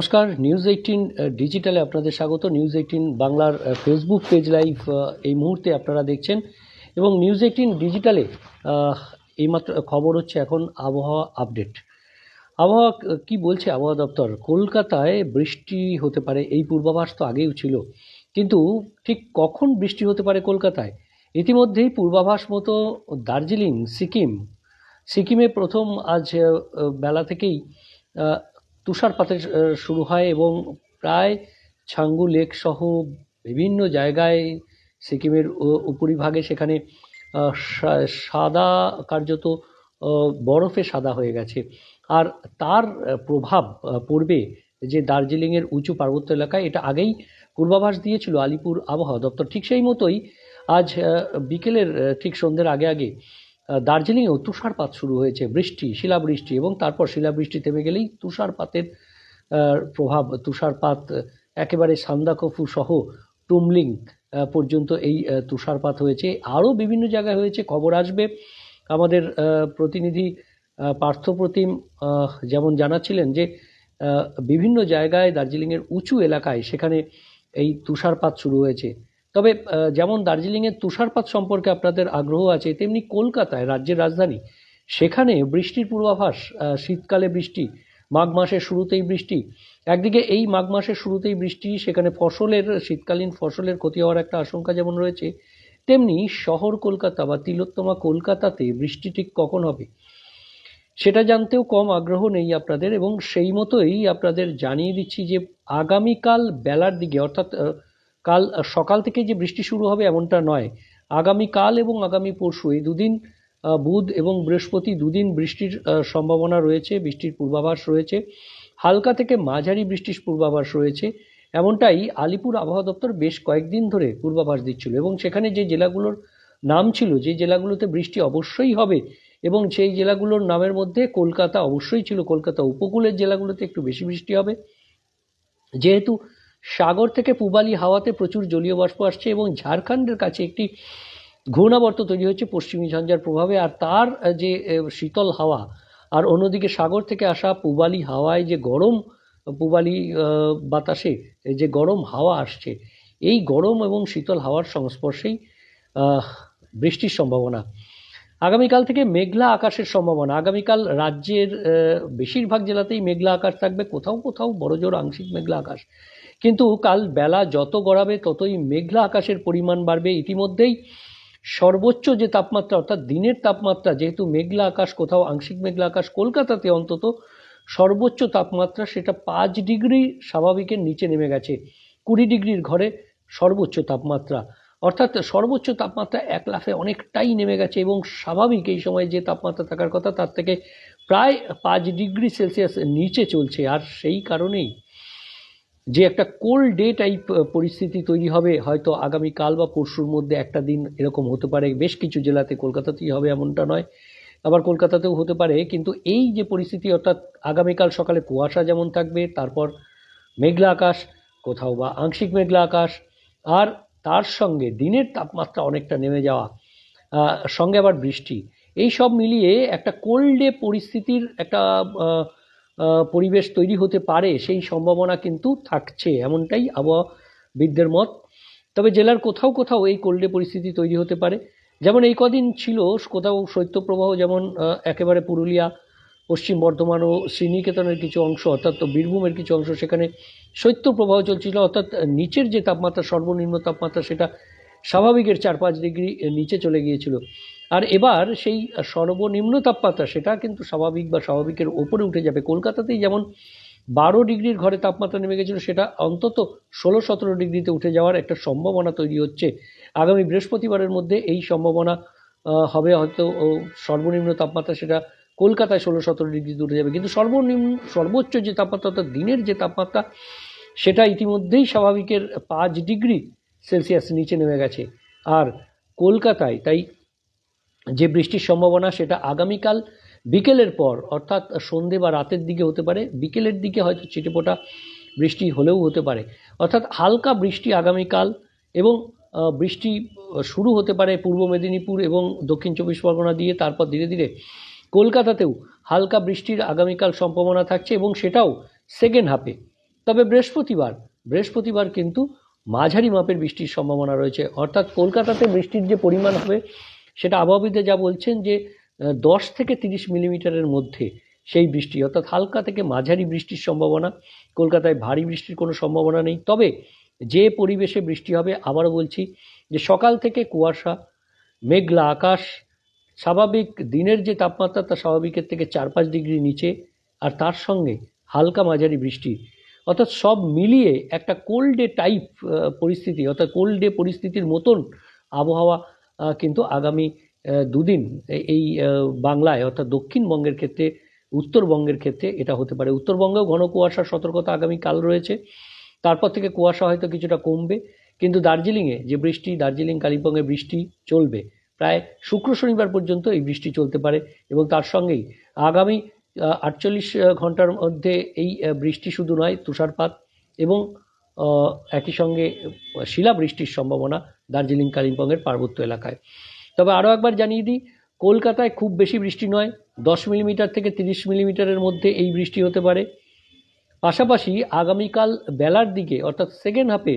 নমস্কার, নিউজ 18 ডিজিটালে আপনাদের স্বাগত। নিউজ 18 বাংলার ফেসবুক পেজ লাইভ এই মুহূর্তে আপনারা দেখছেন এবং নিউজ 18 ডিজিটালে এইমাত্র খবর হচ্ছে এখন আবহাওয়া আপডেট। আবহাওয়া কি বলছে আবহাওয়া দপ্তর? কলকাতায় বৃষ্টি হতে পারে, এই পূর্বাভাস তো আগেও ছিল, কিন্তু ঠিক কখন বৃষ্টি হতে পারে কলকাতায় ইতিমধ্যেই পূর্বাভাস মতো দার্জিলিং, সিকিমে প্রথম আজ বেলা থেকেই তুষারপাতের শুরু হয় এবং প্রায় ছাঙ্গু লেক সহ বিভিন্ন জায়গায় সিকিমের উপরিভাগে সেখানে সাদা, কার্যত বরফে সাদা হয়ে গেছে। আর তার প্রভাব পড়বে যে দার্জিলিংয়ের উঁচু পার্বত্য এলাকায়, এটা আগেই পূর্বাভাস দিয়েছিল আলিপুর আবহাওয়া দপ্তর। ঠিক সেই মতোই আজ বিকেলের ঠিক সন্ধ্যের আগে দার্জিলিংয়েও তুষারপাত শুরু হয়েছে, শিলাবৃষ্টি, এবং তারপর শিলাবৃষ্টি থেমে গেলেই তুষারপাতের প্রভাব, তুষারপাত একেবারে সান্দাকফু সহ টুমলিং পর্যন্ত এই তুষারপাত হয়েছে। আরও বিভিন্ন জায়গায় হয়েছে, খবর আসবে। আমাদের প্রতিনিধি পার্থপ্রতিম যেমন জানাচ্ছিলেন যে বিভিন্ন জায়গায় দার্জিলিংয়ের উঁচু এলাকায় সেখানে এই তুষারপাত শুরু হয়েছে। তবে যেমন দার্জিলিংয়ের তুষারপাত সম্পর্কে আপনাদের আগ্রহ আছে, তেমনি কলকাতায়, রাজ্যের রাজধানী, সেখানে বৃষ্টির পূর্বাভাস। শীতকালে বৃষ্টি, মাঘ মাসের শুরুতেই বৃষ্টি। একদিকে এই মাঘ মাসের শুরুতেই বৃষ্টি, সেখানে শীতকালীন ফসলের ক্ষতি হওয়ার একটা আশঙ্কা যেমন রয়েছে, তেমনি শহর কলকাতা বা তিলোত্তমা কলকাতাতে বৃষ্টি ঠিক কখন হবে সেটা জানতেও কম আগ্রহ নেই আপনাদের, এবং সেই মতোই আপনাদের জানিয়ে দিচ্ছি যে আগামীকাল বেলার দিকে, অর্থাৎ কাল সকাল থেকে যে বৃষ্টি শুরু হবে এমনটা নয়। আগামীকাল এবং আগামী পরশু, এই দুদিন, বুধ এবং বৃহস্পতি, দুদিন বৃষ্টির সম্ভাবনা রয়েছে, বৃষ্টির পূর্বাভাস রয়েছে। হালকা থেকে মাঝারি বৃষ্টির পূর্বাভাস রয়েছে, এমনটাই আলিপুর আবহাওয়া দপ্তর বেশ কয়েকদিন ধরে পূর্বাভাস দিচ্ছিল। এবং সেখানে যে জেলাগুলোর নাম ছিল, যে জেলাগুলোতে বৃষ্টি অবশ্যই হবে, এবং সেই জেলাগুলোর নামের মধ্যে কলকাতা অবশ্যই ছিল। কলকাতা উপকূলের জেলাগুলোতে একটু বেশি বৃষ্টি হবে, যেহেতু সাগর থেকে পূবালি হাওয়াতে প্রচুর জলীয় বাষ্প আসছে এবং ঝাড়খণ্ডের কাছে একটি ঘূর্ণাবর্ত তৈরি হচ্ছে পশ্চিমী ঝঞ্ঝার প্রভাবে। আর তার যে শীতল হাওয়া, আর অন্যদিকে সাগর থেকে আসা পূবালি হাওয়ায় যে গরম, পূবালি বাতাসে যে গরম হাওয়া আসছে, এই গরম এবং শীতল হাওয়ার সংস্পর্শেই বৃষ্টির সম্ভাবনা। আগামীকাল থেকে মেঘলা আকাশের সম্ভাবনা। আগামীকাল রাজ্যের বেশিরভাগ জেলাতেই মেঘলা আকাশ থাকবে, কোথাও কোথাও বড়জোর আংশিক মেঘলা আকাশ। কিন্তু কাল বেলা যত গড়াবে ততই মেঘলা আকাশের পরিমাণ বাড়বে। ইতিমধ্যেই সর্বোচ্চ যে তাপমাত্রা, অর্থাৎ দিনের তাপমাত্রা, যেহেতু মেঘলা আকাশ, কোথাও আংশিক মেঘলা আকাশ, কলকাতাতে অন্তত সর্বোচ্চ তাপমাত্রা সেটা 5 ডিগ্রি স্বাভাবিকের নিচে নেমে গেছে। 20 ডিগ্রির ঘরে সর্বোচ্চ তাপমাত্রা, অর্থাৎ সর্বোচ্চ তাপমাত্রা এক লাফে অনেকটাই নেমে গেছে, এবং স্বাভাবিক এই সময় যে তাপমাত্রা থাকার কথা তার থেকে প্রায় 5 ডিগ্রি সেলসিয়াস নিচে চলছে। আর সেই কারণেই যে একটা কোল্ড ডে টাইপ পরিস্থিতি তৈরি হবে, হয়তো আগামীকাল বা পরশুর মধ্যে একটা দিন এরকম হতে পারে। বেশ কিছু জেলাতে, কলকাতাতেই হবে এমনটা নয়, আবার কলকাতাতেও হতে পারে। কিন্তু এই যে পরিস্থিতি, অর্থাৎ আগামীকাল সকালে কুয়াশা যেমন থাকবে, তারপর মেঘলা আকাশ, কোথাও বা আংশিক মেঘলা আকাশ, আর তার সঙ্গে দিনের তাপমাত্রা অনেকটা নেমে যাওয়া, সঙ্গে আবার বৃষ্টি, এই সব মিলিয়ে একটা কোল্ড ডে পরিস্থিতির একটা পরিবেশ তৈরি হতে পারে, সেই সম্ভাবনা কিন্তু থাকছে, এমনটাই আবহাওয়াবিদদের মত। তবে জেলার কোথাও কোথাও এই কোল্ড ডে পরিস্থিতি তৈরি হতে পারে। যেমন এই কদিন ছিল কোথাও শৈত্যপ্রবাহ, যেমন একেবারে পুরুলিয়া, পশ্চিম বর্ধমান ও শ্রীনিকেতনের কিছু অংশ, অর্থাৎ বীরভূমের কিছু অংশ, সেখানে শৈত্যপ্রবাহ চলছিল, অর্থাৎ নিচের যে তাপমাত্রা, সর্বনিম্ন তাপমাত্রা, সেটা স্বাভাবিকের 4-5 ডিগ্রি নিচে চলে গিয়েছিল। আর এবার সেই সর্বনিম্ন তাপমাত্রা সেটা কিন্তু স্বাভাবিক বা স্বাভাবিকের ওপরে উঠে যাবে। কলকাতাতেই যেমন 12 ডিগ্রির ঘরে তাপমাত্রা নেমে গেছিল, সেটা অন্তত 16-17 ডিগ্রিতে উঠে যাওয়ার একটা সম্ভাবনা তৈরি হচ্ছে। আগামী বৃহস্পতিবারের মধ্যে এই সম্ভাবনা হবে, হয়তো সর্বনিম্ন তাপমাত্রা সেটা কলকাতায় 16-17 ডিগ্রিতে উঠে যাবে। কিন্তু সর্বোচ্চ যে তাপমাত্রা, অর্থাৎ দিনের যে তাপমাত্রা, সেটা ইতিমধ্যেই স্বাভাবিকের 5 ডিগ্রি সেলসিয়াস নিচে নেমে গেছে। আর কলকাতায় তাই যে বৃষ্টির সম্ভাবনা সেটা আগামীকাল বিকেলের পর, অর্থাৎ সন্ধে বা রাতের দিকে হতে পারে। বিকেলের দিকে হয়তো ছিটেফোঁটা বৃষ্টি হলেও হতে পারে, অর্থাৎ হালকা বৃষ্টি আগামীকাল। এবং বৃষ্টি শুরু হতে পারে পূর্ব মেদিনীপুর এবং দক্ষিণ 24 পরগনা দিয়ে, তারপর ধীরে ধীরে কলকাতাতেও হালকা বৃষ্টির আগামীকাল সম্ভাবনা থাকছে, এবং সেটাও সেকেন্ড হাফে। তবে বৃহস্পতিবার কিন্তু মাঝারি মাপের বৃষ্টির সম্ভাবনা রয়েছে। অর্থাৎ কলকাতাতে বৃষ্টির যে পরিমাণ হবে সেটা আবহাওয়াবিদরা যা বলছেন যে 10 থেকে 30 মিলিমিটারের মধ্যে সেই বৃষ্টি, অর্থাৎ হালকা থেকে মাঝারি বৃষ্টির সম্ভাবনা। কলকাতায় ভারী বৃষ্টির কোনো সম্ভাবনা নেই। তবে যে পরিবেশে বৃষ্টি হবে, আবারও বলছি যে সকাল থেকে কুয়াশা, মেঘলা আকাশ, স্বাভাবিক দিনের যে তাপমাত্রা তা স্বাভাবিকের থেকে 4-5 ডিগ্রি নিচে, আর তার সঙ্গে হালকা মাঝারি বৃষ্টি, অর্থাৎ সব মিলিয়ে একটা কোল্ড ডে টাইপ পরিস্থিতি, অর্থাৎ কোল্ড ডে পরিস্থিতির মতন আবহাওয়া কিন্তু আগামী দুদিন এই বাংলায়, অর্থাৎ দক্ষিণবঙ্গের ক্ষেত্রে, উত্তরবঙ্গের ক্ষেত্রে এটা হতে পারে। উত্তরবঙ্গেও ঘন কুয়াশার সতর্কতা আগামীকাল রয়েছে। তারপর থেকে কুয়াশা হয়তো কিছুটা কমবে, কিন্তু দার্জিলিংয়ে যে বৃষ্টি, দার্জিলিং কালিম্পংয়ে বৃষ্টি চলবে প্রায় শুক্র শনিবার পর্যন্ত। এই বৃষ্টি চলতে পারে এবং তার সঙ্গেই আগামী 48 ঘন্টার মধ্যে এই বৃষ্টি শুধু নয়, তুষারপাত এবং একই সঙ্গে শিলাবৃষ্টির সম্ভাবনা দার্জিলিং কালিম্পংয়ের পার্বত্য এলাকায়। তবে আরও একবার জানিয়ে দিই, কলকাতায় খুব বেশি বৃষ্টি নয়, 10 মিলিমিটার থেকে 30 মিলিমিটারের মধ্যে এই বৃষ্টি হতে পারে। পাশাপাশি আগামীকাল বেলার দিকে, অর্থাৎ সেকেন্ড হাফে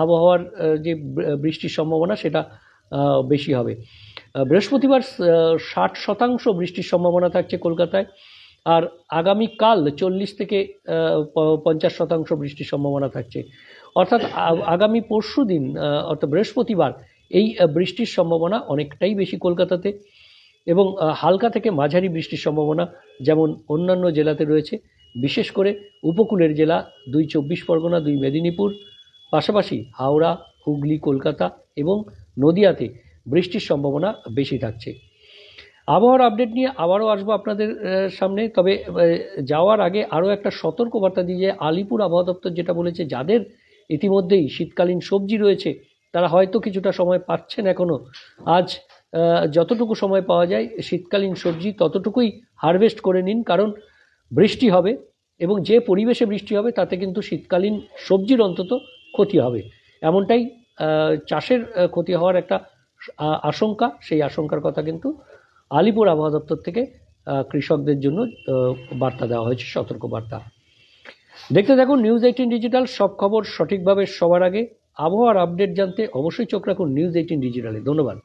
আবহাওয়ার যে বৃষ্টির সম্ভাবনা সেটা বেশি হবে। বৃহস্পতিবার 60% বৃষ্টির সম্ভাবনা থাকছে কলকাতায়, আর আগামীকাল 40 থেকে 50% বৃষ্টির সম্ভাবনা থাকছে। অর্থাৎ আগামী পরশু দিন, অর্থাৎ বৃহস্পতিবার, এই বৃষ্টির সম্ভাবনা অনেকটাই বেশি কলকাতাতে, এবং হালকা থেকে মাঝারি বৃষ্টির সম্ভাবনা যেমন অন্যান্য জেলাতে রয়েছে, বিশেষ করে উপকূলের জেলা 2 চব্বিশ পরগনা, 2 মেদিনীপুর, পাশাপাশি হাওড়া, হুগলি, কলকাতা এবং নদিয়াতে বৃষ্টির সম্ভাবনা বেশি থাকছে। আবহাওয়ার আপডেট নিয়ে আবারও আসবো আপনাদের সামনে। তবে যাওয়ার আগে আরও একটা সতর্কবার্তা দিয়ে যে আলিপুর আবহাওয়া দপ্তর যেটা বলেছে, যাদের ইতিমধ্যেই শীতকালীন সবজি রয়েছে তারা হয়তো কিছুটা সময় পাচ্ছেন এখনও। আজ যতটুকু সময় পাওয়া যায় শীতকালীন সবজি ততটুকুই হারভেস্ট করে নিন, কারণ বৃষ্টি হবে এবং যে পরিবেশে বৃষ্টি হবে তাতে কিন্তু শীতকালীন সবজির অন্তত ক্ষতি হবে, এমনটাই চাষের ক্ষতি হওয়ার একটা আশঙ্কা। সেই আশঙ্কার কথা কিন্তু আলিপুর আবহাওয়া দপ্তর থেকে কৃষকদের জন্য বার্তা দেওয়া হয়েছে, সতর্ক বার্তা। দেখতে থাকুন নিউজ18 ডিজিটাল, সব খবর সঠিকভাবে সবার আগে। আবহাওয়ার আপডেট জানতে অবশ্যই চোখ রাখুন নিউজ18 ডিজিটালে। ধন্যবাদ।